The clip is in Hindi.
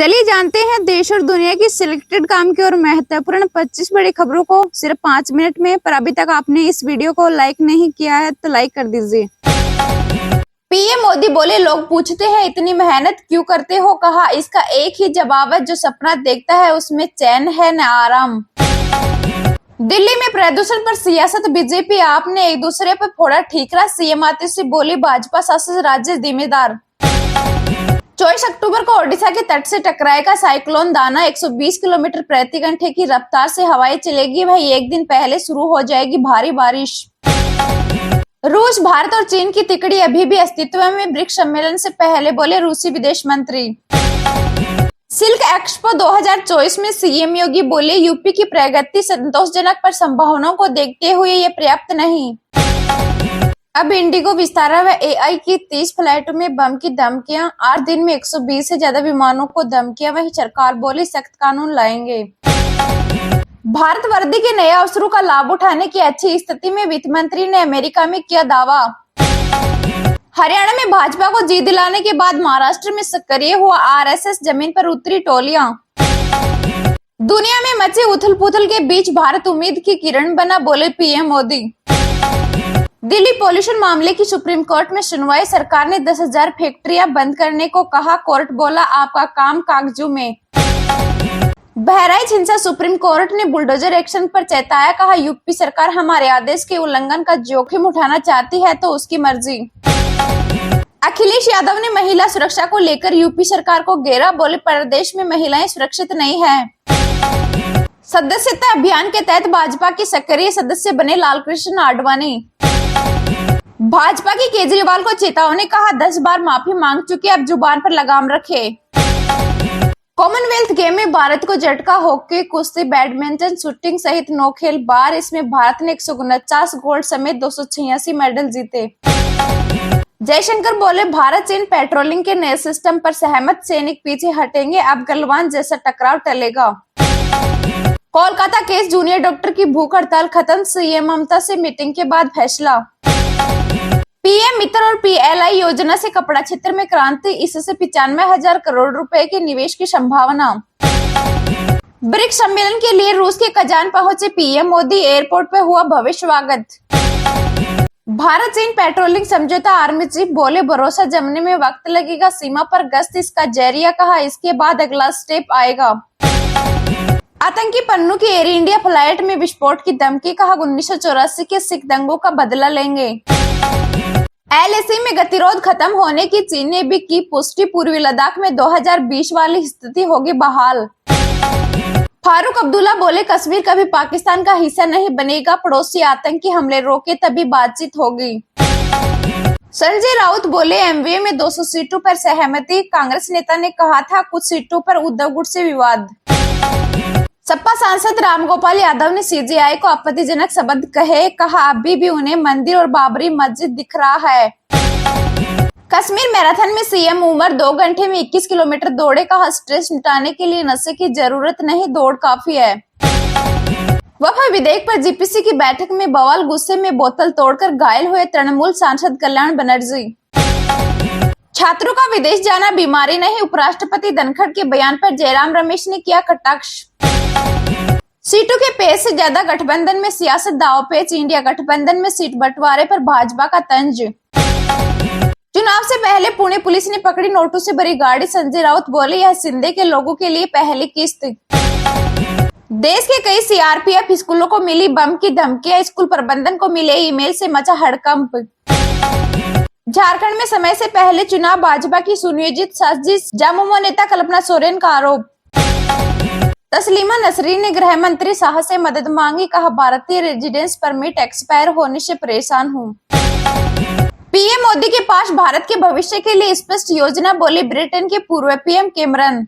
चलिए जानते हैं देश और दुनिया की सिलेक्टेड काम की और महत्वपूर्ण 25 बड़ी खबरों को सिर्फ 5 मिनट में। पर अभी तक आपने इस वीडियो को लाइक नहीं किया है तो लाइक कर दीजिए। पीएम मोदी बोले, लोग पूछते हैं इतनी मेहनत क्यों करते हो, कहा इसका एक ही जवाब है, जो सपना देखता है उसमें चैन है न आराम। दिल्ली में प्रदूषण पर सियासत, बीजेपी आपने एक दूसरे पर फोड़ा ठीकरा, सीएम आतिशी बोली भाजपा शासित राज्य जिम्मेदार। 24 अक्टूबर को ओडिशा के तट से टकराएगा साइक्लोन दाना, 120 किलोमीटर प्रति घंटे की रफ्तार से हवाएं चलेगी। वही एक दिन पहले शुरू हो जाएगी भारी बारिश। रूस, भारत और चीन की तिकड़ी अभी भी अस्तित्व में, ब्रिक्स सम्मेलन से पहले बोले रूसी विदेश मंत्री। सिल्क एक्सपो 2024 में सीएम योगी बोले, यूपी की प्रगति संतोषजनक पर संभावनाओं को देखते हुए ये पर्याप्त नहीं। अब इंडिगो, विस्तारा व एआई की 30 फ्लाइटों में बम की धमकियां, 8 दिन में 120 से ज्यादा विमानों को धमकियां। वहीं सरकार बोली सख्त कानून लाएंगे। भारत वर्दी के नए अवसरों का लाभ उठाने की अच्छी स्थिति में, वित्त मंत्री ने अमेरिका में किया दावा। हरियाणा में भाजपा को जीत दिलाने के बाद महाराष्ट्र में सक्रिय हुआ आरएसएस, जमीन पर उतरी टोलियां। दुनिया में मची उथल पुथल के बीच भारत उम्मीद की किरण बना, बोले पीएम मोदी। दिल्ली पोल्यूशन मामले की सुप्रीम कोर्ट में सुनवाई, सरकार ने 10,000 फैक्ट्रियां बंद करने को कहा, कोर्ट बोला आपका काम कागजों में। बहराइच हिंसा, सुप्रीम कोर्ट ने बुलडोजर एक्शन पर चेताया, कहा यूपी सरकार हमारे आदेश के उल्लंघन का जोखिम उठाना चाहती है तो उसकी मर्जी। अखिलेश यादव ने महिला सुरक्षा को लेकर यूपी सरकार को घेरा, बोले प्रदेश में महिलाएं सुरक्षित नहीं है। सदस्यता अभियान के तहत भाजपा के सक्रिय सदस्य बने लालकृष्ण आडवाणी। भाजपा की केजरीवाल को चेतावनी, कहा 10 बार माफी मांग चुके, अब जुबान पर लगाम रखे। कॉमनवेल्थ गेम में भारत को झटका, हॉकी, कुश्ती, बैडमिंटन, शूटिंग सहित 9 खेल बार। इसमें भारत ने 149 गोल्ड समेत 286 मेडल जीते। जयशंकर बोले, भारत चीन पेट्रोलिंग के नए सिस्टम पर सहमत, सैनिक पीछे हटेंगे, अब गलवान जैसा टकराव टलेगा। कोलकाता केस, जूनियर डॉक्टर की भूख हड़ताल खत्म, सीएम ममता से मीटिंग के बाद फैसला। पीएम मित्र और पीएलआई योजना से कपड़ा क्षेत्र में क्रांति, इससे 95,000 करोड़ रुपए के निवेश की संभावना। ब्रिक्स सम्मेलन के लिए रूस के कजान पहुंचे पीएम मोदी, एयरपोर्ट पर हुआ भव्य स्वागत। भारत चीन पेट्रोलिंग समझौता, आर्मी चीफ बोले भरोसा जमने में वक्त लगेगा, सीमा पर गश्त इसका जरिया, कहा इसके बाद अगला स्टेप आएगा। आतंकी पन्नू की एयर इंडिया फ्लाइट में विस्फोट की धमकी, कहा 1984 के सिख दंगों का बदला लेंगे। एलएसी में गतिरोध खत्म होने की चीन ने भी की पुष्टि, पूर्वी लद्दाख में 2020 वाली स्थिति होगी बहाल। फारूक अब्दुल्ला बोले, कश्मीर कभी पाकिस्तान का हिस्सा नहीं बनेगा, पड़ोसी आतंकी हमले रोके तभी बातचीत होगी। संजय राउत बोले, एमवीए में 200 सीटों पर सहमति, कांग्रेस नेता ने कहा था कुछ सीटों पर उद्धव गुट से विवाद। सपा सांसद रामगोपाल यादव ने सीजेआई को आपत्तिजनक शब्द कहे, कहा अभी भी उन्हें मंदिर और बाबरी मस्जिद दिख रहा है। कश्मीर मैराथन में सीएम उमर 2 घंटे में 21 किलोमीटर दौड़े, कहा स्ट्रेस मिटाने के लिए नशे की जरूरत नहीं, दौड़ काफी है। वक्फ विधेयक पर जीपीसी की बैठक में बवाल, गुस्से में बोतल तोड़कर घायल हुए तृणमूल सांसद कल्याण बनर्जी। छात्रों का विदेश जाना बीमारी नहीं, उपराष्ट्रपति धनखड़ के बयान पर जयराम रमेश ने किया कटाक्ष। सीटों के पेज से ज्यादा गठबंधन में सियासत दांवपेच, इंडिया गठबंधन में सीट बंटवारे पर भाजपा का तंज। चुनाव से पहले पुणे पुलिस ने पकड़ी नोटों से भरी गाड़ी, संजय राउत बोले यह सिंधे के लोगों के लिए पहली किस्त। देश के कई सीआरपीएफ स्कूलों को मिली बम की धमकियां, स्कूल प्रबंधन को मिले ईमेल से मचा हड़कंप। झारखंड में समय से पहले चुनाव, भाजपा की सुनियोजित साजिश, झामुमो नेता कल्पना सोरेन का आरोप। तस्लीमा नसरीन ने गृह मंत्री शाह से मदद मांगी, कहा भारतीय रेजिडेंस परमिट एक्सपायर होने से परेशान हूं। पीएम मोदी के पास भारत के भविष्य के लिए स्पष्ट योजना, बोले ब्रिटेन के पूर्व पीएम कैमरन।